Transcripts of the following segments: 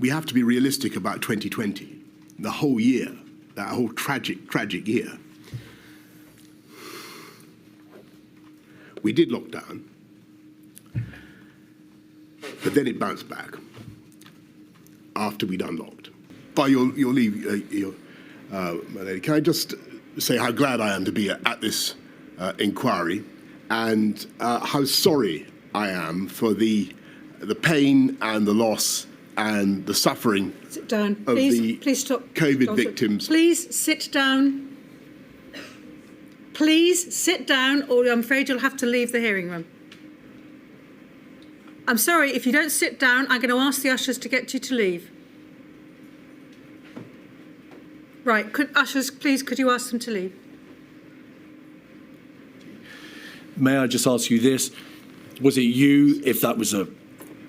we have to be realistic about 2020, the whole year, that whole tragic year. We did lock down, but then it bounced back after we'd unlocked. By your leave, my lady, can I just say how glad I am to be at this inquiry, and how sorry I am for the pain and the loss and the suffering sit down. Of please stop. COVID victims. Please sit down. Please sit down, or I'm afraid you'll have to leave the hearing room. I'm sorry, if you don't sit down, I'm going to ask the ushers to get you to leave. Right, ushers, please, could you ask them to leave? May I just ask you this? Was it you, if that was a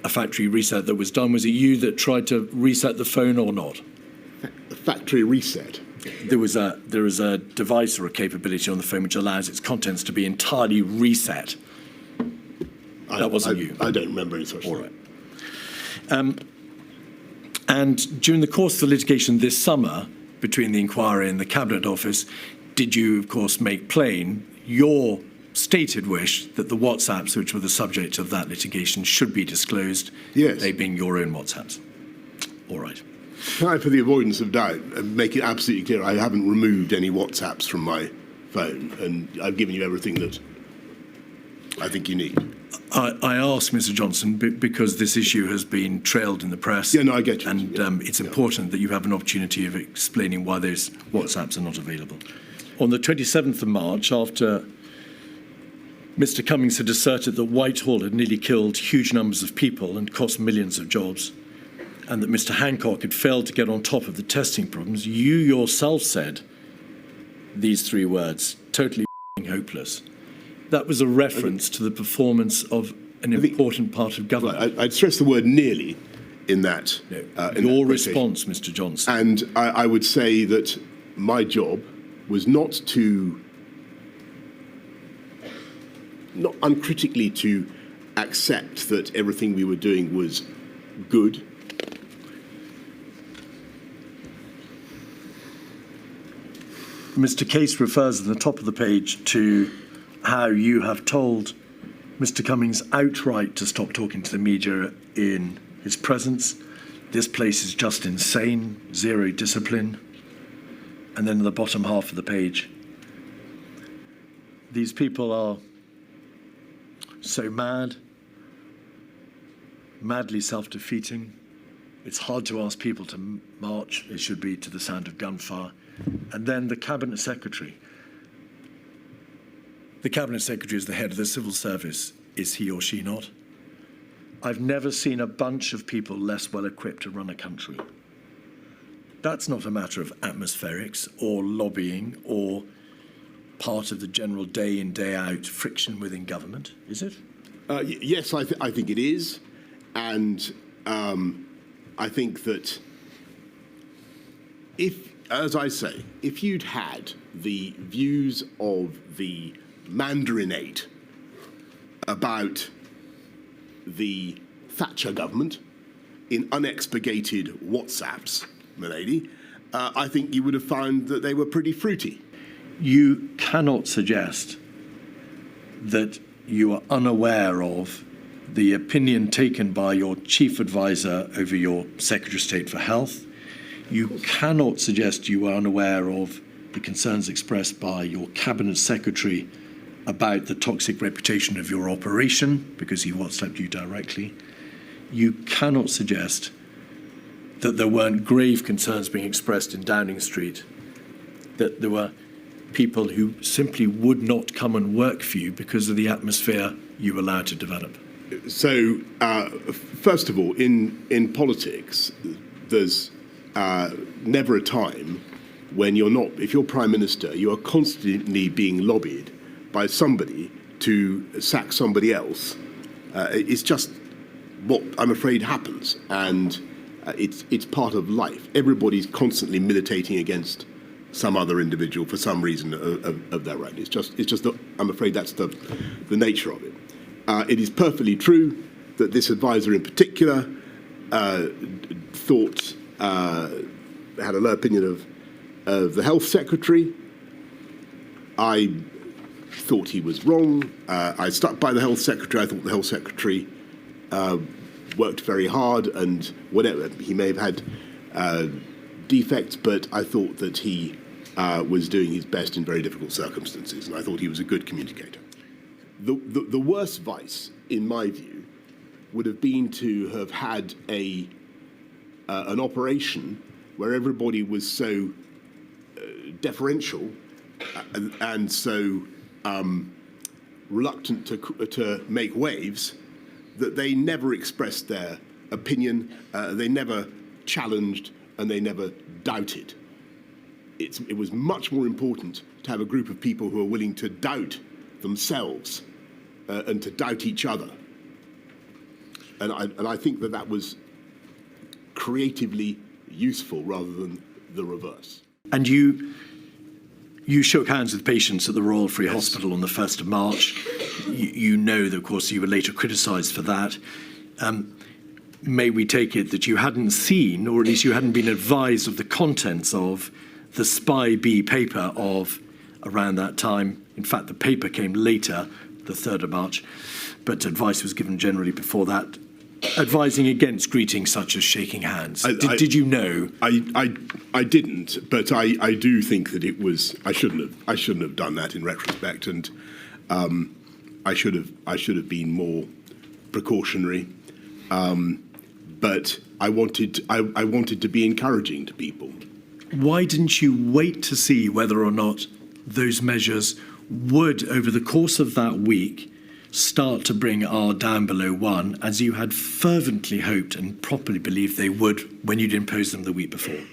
factory reset that was done, was it you that tried to reset the phone or not? A factory reset? There is a device or a capability on the phone which allows its contents to be entirely reset. That wasn't you. I don't remember any such thing. All right. And during the course of the litigation this summer, between the inquiry and the Cabinet Office, did you, of course, make plain your stated wish that the WhatsApps which were the subject of that litigation should be disclosed, yes, they being your own WhatsApps? All right. Can I, for the avoidance of doubt, make it absolutely clear I haven't removed any WhatsApps from my phone, and I've given you everything that I think you need. I ask, Mr. Johnson, because this issue has been trailed in the press. Yeah, no, I get you. And it's important that you have an opportunity of explaining why those WhatsApps are not available. On the 27th of March, after Mr. Cummings had asserted that Whitehall had nearly killed huge numbers of people and cost millions of jobs, and that Mr. Hancock had failed to get on top of the testing problems, you yourself said these three words, totally hopeless. That was a reference to the performance of an important part of government. I'd stress the word nearly in that. No, your response, Mr. Johnson. And I would say that my job was not uncritically to accept that everything we were doing was good. Mr. Case refers at the top of the page to how you have told Mr. Cummings outright to stop talking to the media in his presence. This place is just insane, zero discipline. And then in the bottom half of the page, these people are so madly self-defeating. It's hard to ask people to march. It should be to the sound of gunfire. And then the Cabinet Secretary. The Cabinet Secretary is the head of the civil service. Is he or she not? I've never seen a bunch of people less well equipped to run a country. That's not a matter of atmospherics or lobbying or part of the general day in, day out friction within government, is it? Yes, I think it is. And I think that as I say, if you'd had the views of the Mandarinate about the Thatcher government in unexpurgated WhatsApps, my lady, I think you would have found that they were pretty fruity. You cannot suggest that you are unaware of the opinion taken by your chief advisor over your Secretary of State for Health. You cannot suggest you are unaware of the concerns expressed by your Cabinet Secretary about the toxic reputation of your operation, because he WhatsApped you directly. You cannot suggest that there weren't grave concerns being expressed in Downing Street, that there were people who simply would not come and work for you because of the atmosphere you allowed to develop. So, first of all, in politics, there's never a time when you're not, if you're Prime Minister, you are constantly being lobbied by somebody to sack somebody else. It's just what I'm afraid happens, and it's part of life. Everybody's constantly militating against some other individual for some reason of their right. It's just that I'm afraid that's the nature of it. It is perfectly true that this advisor in particular thought had a low opinion of the health secretary. I thought he was wrong. I stuck by the health secretary. I thought the health secretary worked very hard, and whatever, he may have had defects, but I thought that he was doing his best in very difficult circumstances, and I thought he was a good communicator. The worst vice, in my view, would have been to have had an operation where everybody was so deferential and so reluctant to make waves that they never expressed their opinion, they never challenged, and they never doubted. It was much more important to have a group of people who are willing to doubt themselves and to doubt each other. And I think that was creatively useful rather than the reverse. And you shook hands with patients at the Royal Free Hospital on the 1st of March. You know that, of course, you were later criticised for that. May we take it that you hadn't seen, or at least you hadn't been advised of the contents of the Spy B paper of around that time? In fact, the paper came later, the 3rd of March, but advice was given generally before that, advising against greetings such as shaking hands. Did you know? I didn't, but I do think that it was. I shouldn't have done that in retrospect, and I should have been more precautionary. But I wanted to be encouraging to people. Why didn't you wait to see whether or not those measures would, over the course of that week, start to bring R down below 1, as you had fervently hoped and properly believed they would when you'd imposed them the week before?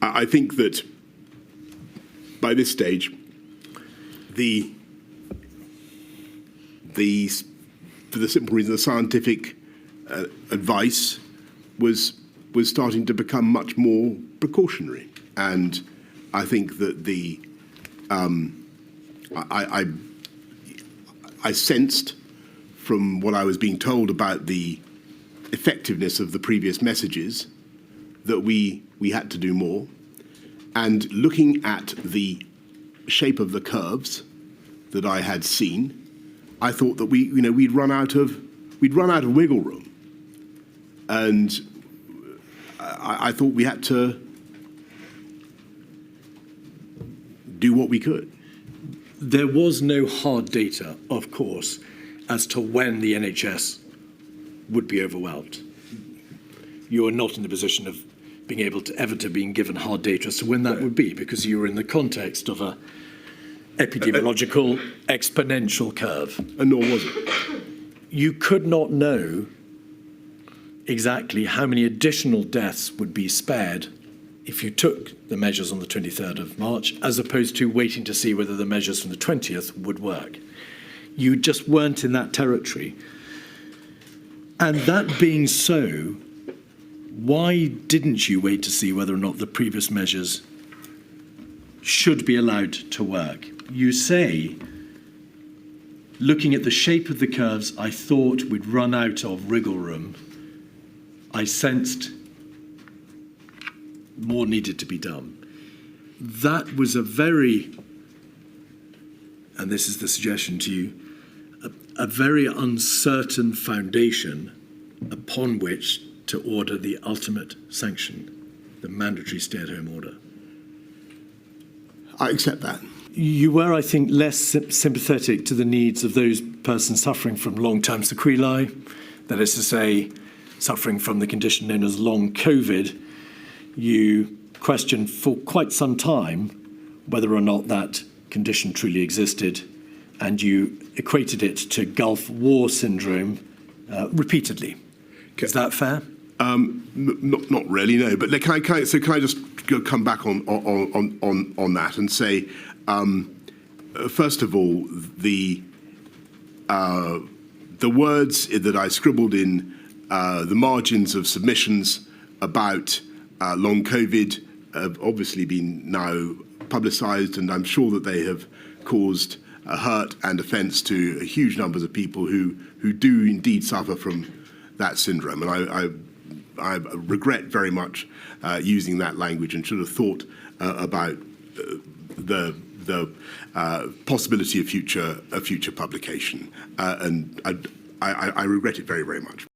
I think that by this stage, for the simple reason, the scientific advice was starting to become much more precautionary, and I think that I sensed from what I was being told about the effectiveness of the previous messages that we had to do more. And looking at the shape of the curves that I had seen, I thought that we'd run out of wiggle room, and I thought we had to do what we could. There was no hard data, of course, as to when the NHS would be overwhelmed. You are not in the position of being able to ever to being given hard data as to when that would be, because you were in the context of a epidemiological exponential curve. And nor was it. You could not know exactly how many additional deaths would be spared if you took the measures on the 23rd of March, as opposed to waiting to see whether the measures from the 20th would work. You just weren't in that territory. And that being so, why didn't you wait to see whether or not the previous measures should be allowed to work? You say, looking at the shape of the curves, I thought we'd run out of wriggle room. I sensed more needed to be done. That was a very, and this is the suggestion to you, a very uncertain foundation upon which to order the ultimate sanction, the mandatory stay-at-home order. I accept that. You were, I think, less sympathetic to the needs of those persons suffering from long-term sequelae, that is to say, suffering from the condition known as long COVID. You questioned for quite some time whether or not that condition truly existed, and you equated it to Gulf War syndrome repeatedly. Okay. Is that fair? Not really, no. But can I just come back on that and say, first of all, the words that I scribbled in the margins of submissions about long COVID have obviously been now publicised, and I'm sure that they have caused hurt and offence to huge numbers of people who do indeed suffer from that syndrome. And I regret very much using that language and should have thought about the possibility of future publication, and I regret it very, very much.